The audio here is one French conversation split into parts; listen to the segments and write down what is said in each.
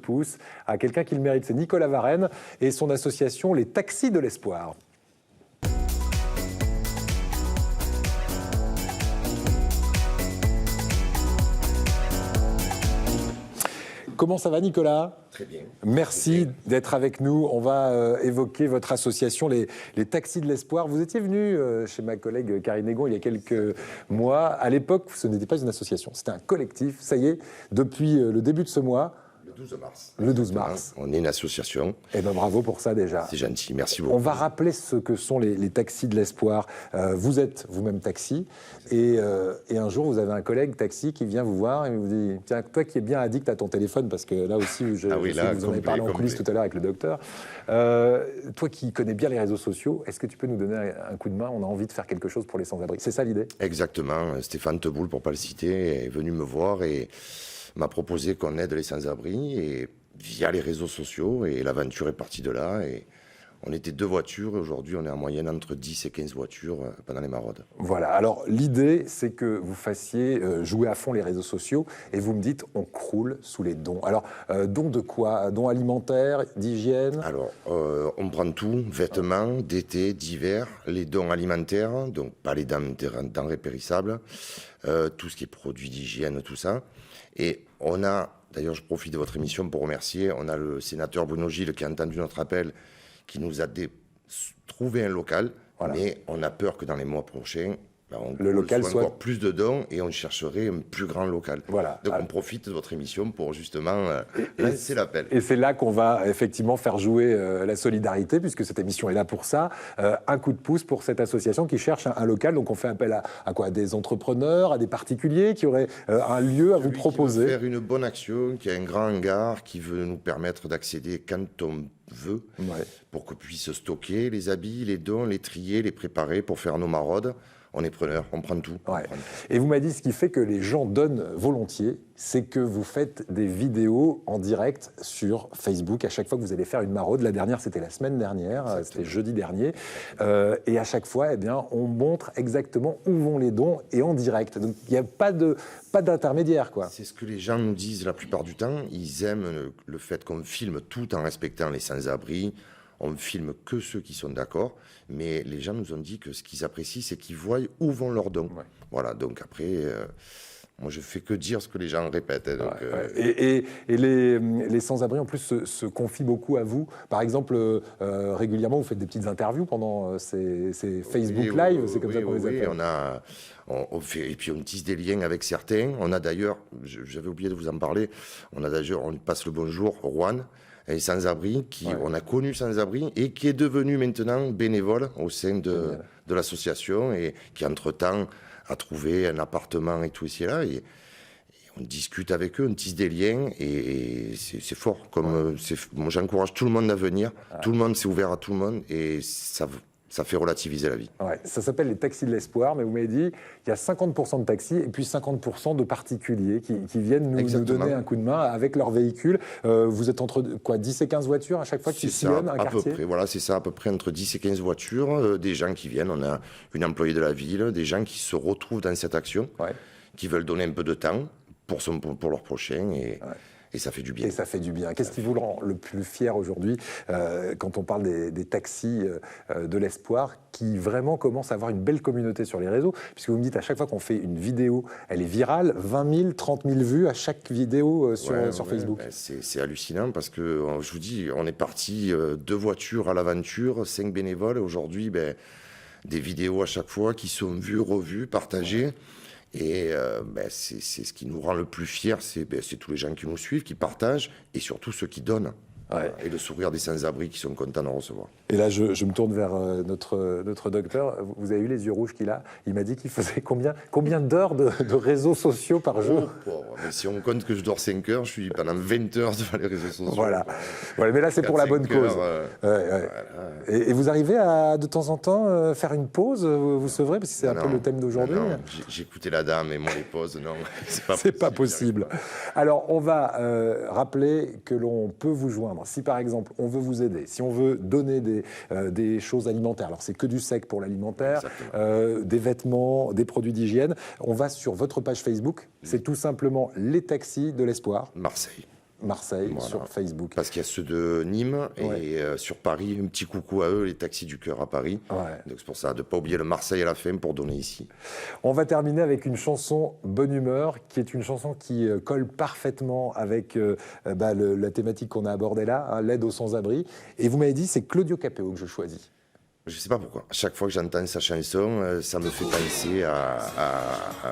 pouce à quelqu'un qui le mérite. C'est Nicolas Varenne et son association Les Taxis de l'Espoir. Comment ça va, Nicolas? Très bien. Merci d'être avec nous. On va évoquer votre association, les Taxis de l'Espoir. Vous étiez venu chez ma collègue Karine Egon il y a quelques mois. À l'époque, ce n'était pas une association, c'était un collectif. Ça y est, depuis le début de ce mois. Le 12 mars. Le 12 mars. On est une association. Eh bien, bravo pour ça déjà. C'est gentil, merci beaucoup. On va rappeler ce que sont les Taxis de l'Espoir. Vous êtes vous-même taxi et un jour, vous avez un collègue taxi qui vient vous voir et vous dit « Tiens, toi qui es bien addict à ton téléphone, parce que là aussi, je sais que vous en avez parlé en coulisses tout à l'heure avec le docteur, toi qui connais bien les réseaux sociaux, est-ce que tu peux nous donner un coup de main? On a envie de faire quelque chose pour les sans-abri. » C'est ça l'idée? Exactement. Stéphane Teboul, pour ne pas le citer, est venu me voir et m'a proposé qu'on aide les sans-abri et via les réseaux sociaux, et l'aventure est partie de là. Et on était 2 voitures, et aujourd'hui on est en moyenne entre 10 et 15 voitures pendant les maraudes. Voilà, alors l'idée c'est que vous fassiez jouer à fond les réseaux sociaux, et vous me dites on croule sous les dons. Alors, dons de quoi? Dons alimentaires, d'hygiène? Alors, on prend tout, vêtements, d'été, d'hiver, les dons alimentaires, donc pas les denrées périssables, tout ce qui est produits d'hygiène, tout ça. Et on a, d'ailleurs je profite de votre émission pour remercier, on a le sénateur Bruno Gilles qui a entendu notre appel, qui nous a trouvé un local, voilà. Mais on a peur que dans les mois prochains, le local soit encore plus de dons et on chercherait un plus grand local. Voilà. Donc on profite de votre émission pour justement lancer l'appel. Et c'est là qu'on va effectivement faire jouer la solidarité, puisque cette émission est là pour ça. Un coup de pouce pour cette association qui cherche un local. Donc on fait appel à quoi? À des entrepreneurs, à des particuliers qui auraient un lieu à vous proposer. Qui veut faire une bonne action, qui a un grand hangar, qui veut nous permettre d'accéder quand on veut, pour qu'on puisse stocker les habits, les dons, les trier, les préparer pour faire nos maraudes. On est preneur, on prend tout. Ouais. Et vous m'avez dit, ce qui fait que les gens donnent volontiers, c'est que vous faites des vidéos en direct sur Facebook à chaque fois que vous allez faire une maraude. La dernière, c'était la semaine dernière, c'était jeudi dernier. Et à chaque fois, eh bien, on montre exactement où vont les dons et en direct. Donc, il n'y a pas d'intermédiaire, quoi. C'est ce que les gens nous disent la plupart du temps. Ils aiment le fait qu'on filme tout en respectant les sans-abri. On ne filme que ceux qui sont d'accord, mais les gens nous ont dit que ce qu'ils apprécient, c'est qu'ils voient où vont leurs dons. Ouais. Voilà, donc après, moi je fais que dire ce que les gens répètent. Donc, Et les sans-abri, en plus, se confient beaucoup à vous. Par exemple, régulièrement, vous faites des petites interviews pendant ces Facebook Live, c'est comme ça qu'on les appelle. On fait, et puis on tisse des liens avec certains. On a d'ailleurs, j'avais oublié de vous en parler, on passe le bonjour, Juan, et sans-abri, on a connu sans-abri et qui est devenu maintenant bénévole au sein de l'association et qui, entre-temps, a trouvé un appartement et tout ici et là. Et on discute avec eux, on tisse des liens et c'est fort. Moi, j'encourage tout le monde à venir. Tout le monde s'est ouvert à tout le monde et ça fait relativiser la vie. Ouais, ça s'appelle les Taxis de l'Espoir, mais vous m'avez dit qu'il y a 50% de taxis et puis 50% de particuliers qui viennent nous donner un coup de main avec leur véhicule. Vous êtes entre 10 et 15 voitures à chaque fois qui sillonnent un quartier? Peu près, voilà, c'est ça, à peu près entre 10 et 15 voitures, des gens qui viennent, on a une employée de la ville, des gens qui se retrouvent dans cette action, qui veulent donner un peu de temps pour leur prochain et ça fait du bien. Et ça fait du bien. Qu'est-ce qui vous rend le plus fier aujourd'hui quand on parle des taxis de l'Espoir qui vraiment commencent à avoir une belle communauté sur les réseaux? Puisque vous me dites à chaque fois qu'on fait une vidéo, elle est virale, 20 000, 30 000 vues à chaque vidéo sur Facebook. C'est hallucinant parce que, je vous dis, on est parti 2 voitures à l'aventure, 5 bénévoles. Aujourd'hui, des vidéos à chaque fois qui sont vues, revues, partagées. Et c'est ce qui nous rend le plus fiers, c'est tous les gens qui nous suivent, qui partagent, et surtout ceux qui donnent. Et le sourire des sans-abri qui sont contents de recevoir. Et là, je me tourne vers notre docteur. Vous avez vu les yeux rouges qu'il a? Il m'a dit qu'il faisait combien d'heures de réseaux sociaux par jour? Mais si on compte que je dors 5 heures, je suis pendant 20 heures devant les réseaux sociaux. Voilà, mais là, c'est pour la bonne cause. Voilà. Et vous arrivez à, de temps en temps, faire une pause, vous sevrez, parce que c'est un peu le thème d'aujourd'hui. Non, j'ai écouté la dame, et moi, les pauses, non, c'est pas possible. Alors, on va rappeler que l'on peut vous joindre. Si par exemple on veut vous aider, si on veut donner des choses alimentaires, alors c'est que du sec pour l'alimentaire, des vêtements, des produits d'hygiène, on va sur votre page Facebook, c'est tout simplement les Taxis de l'Espoir. Marseille. Marseille Voilà. sur Facebook. Parce qu'il y a ceux de Nîmes et sur Paris, un petit coucou à eux, les taxis du cœur à Paris. Ouais. Donc c'est pour ça, de ne pas oublier le Marseille à la fin pour donner ici. On va terminer avec une chanson Bonne Humeur, qui est une chanson qui colle parfaitement avec la thématique qu'on a abordée là, hein, l'aide aux sans-abri. Et vous m'avez dit, c'est Claudio Capéo que je choisis. Je ne sais pas pourquoi. À chaque fois que j'entends sa chanson, ça me fait penser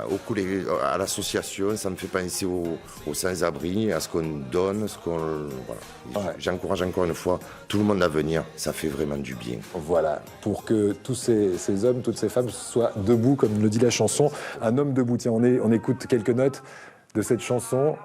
aux collègues, à l'association, ça me fait penser aux sans-abri, à ce qu'on donne, voilà. Ouais. J'encourage encore une fois tout le monde à venir, ça fait vraiment du bien. Voilà, pour que tous ces hommes, toutes ces femmes soient debout, comme le dit la chanson, un homme debout. Tiens, on écoute quelques notes de cette chanson.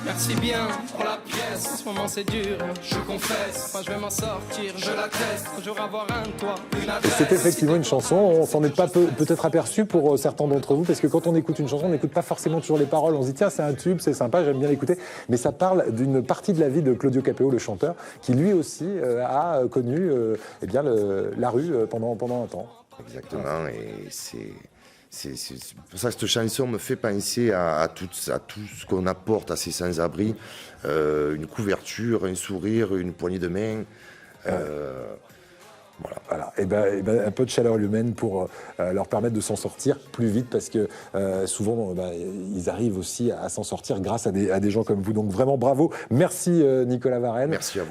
Merci bien pour la pièce, en ce moment c'est dur, je confesse. Moi je vais m'en sortir, je l'atteste. Un jour avoir un toit, une adresse. C'est effectivement une chanson, on s'en est pas peut-être aperçu pour certains d'entre vous, parce que quand on écoute une chanson, on n'écoute pas forcément toujours les paroles. On se dit tiens, c'est un tube, c'est sympa, j'aime bien l'écouter. Mais ça parle d'une partie de la vie de Claudio Capéo, le chanteur, qui lui aussi a connu la rue pendant un temps. Exactement, et c'est pour ça que cette chanson me fait penser à tout ce qu'on apporte à ces sans-abri, une couverture, un sourire, une poignée de main. Voilà. Et un peu de chaleur humaine pour leur permettre de s'en sortir plus vite, parce que souvent ils arrivent aussi à s'en sortir grâce à des gens comme vous. Donc vraiment bravo. Merci Nicolas Varenne. Merci à vous.